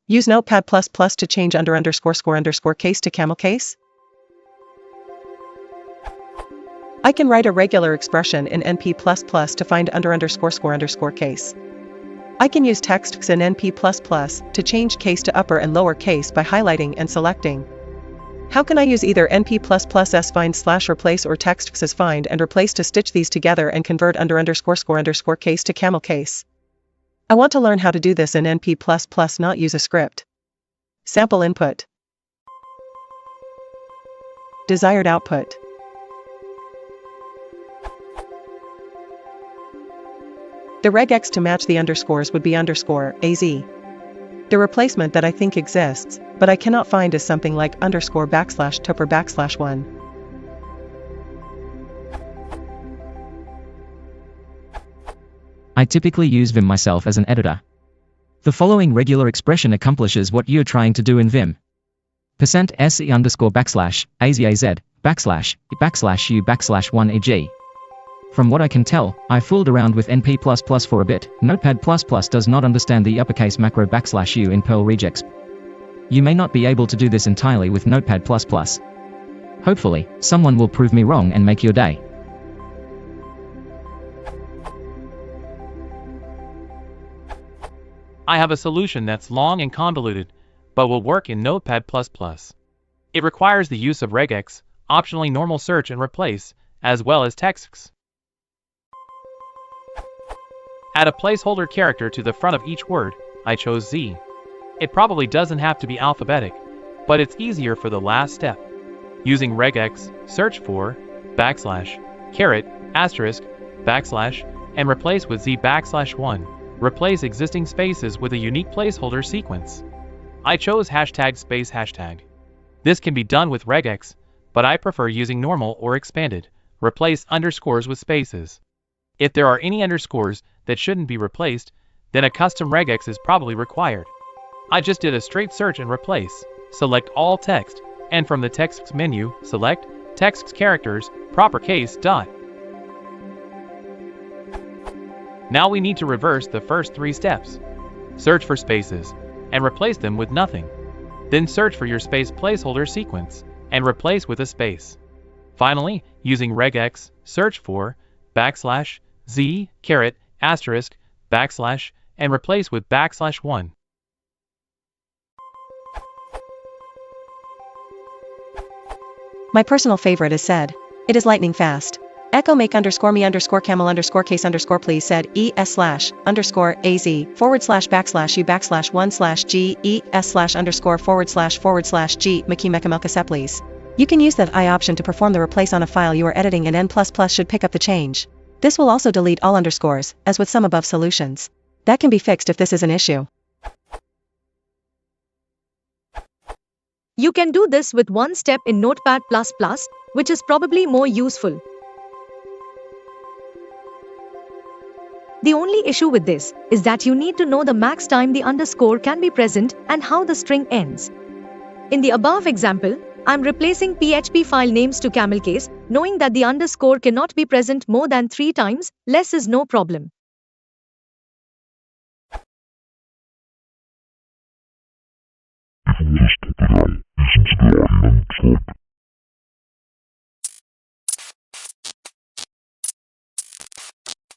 Use Notepad++ to change __case to Camelcase. I can write a regular expression in NP++ to find __case. I can use texts in NP++ to change case to upper and lower case by highlighting and selecting. How can I use either NP++ find/replace or texts as find and replace to stitch these together and convert __case to Camelcase? I want to learn how to do this in NP++, not use a script. Sample input. Desired output. The regex to match the underscores would be _AZ. The replacement that I think exists, but I cannot find is something like _/tupper/1. I typically use Vim myself as an editor. The following regular expression accomplishes what you're trying to do in Vim. %se_\azz \u\1ag. From what I can tell, I fooled around with NP++ for a bit. Notepad++ does not understand the uppercase macro \u in Perl regex. You may not be able to do this entirely with Notepad++. Hopefully, someone will prove me wrong and make your day. I have a solution that's long and convoluted, but will work in Notepad++. It requires the use of regex, optionally normal search and replace, as well as texts. Add a placeholder character to the front of each word. I chose Z. It probably doesn't have to be alphabetic, but it's easier for the last step. Using regex, search for *, and replace with Z\1. Replace existing spaces with a unique placeholder sequence. I chose ##. This can be done with regex, but I prefer using normal or expanded. Replace underscores with spaces. If there are any underscores that shouldn't be replaced, then a custom regex is probably required. I just did a straight search and replace. Select all text, and from the texts menu, select text characters, proper case. Now we need to reverse the first 3 steps. Search for spaces, and replace them with nothing. Then search for your space placeholder sequence, and replace with a space. Finally, using regex, search for *Z, *, and replace with \1. My personal favorite is said. It is lightning fast. Echo make _me _camel_case please said /_az /u /g /g /Camelcase please. You can use that I option to perform the replace on a file you are editing, and N++ should pick up the change. This will also delete all underscores, as with some above solutions. That can be fixed if this is an issue. You can do this with one step in Notepad++, which is probably more useful. The only issue with this is that you need to know the max time the underscore can be present and how the string ends. In the above example, I'm replacing PHP file names to Camelcase, knowing that the underscore cannot be present more than 3 times, less is no problem.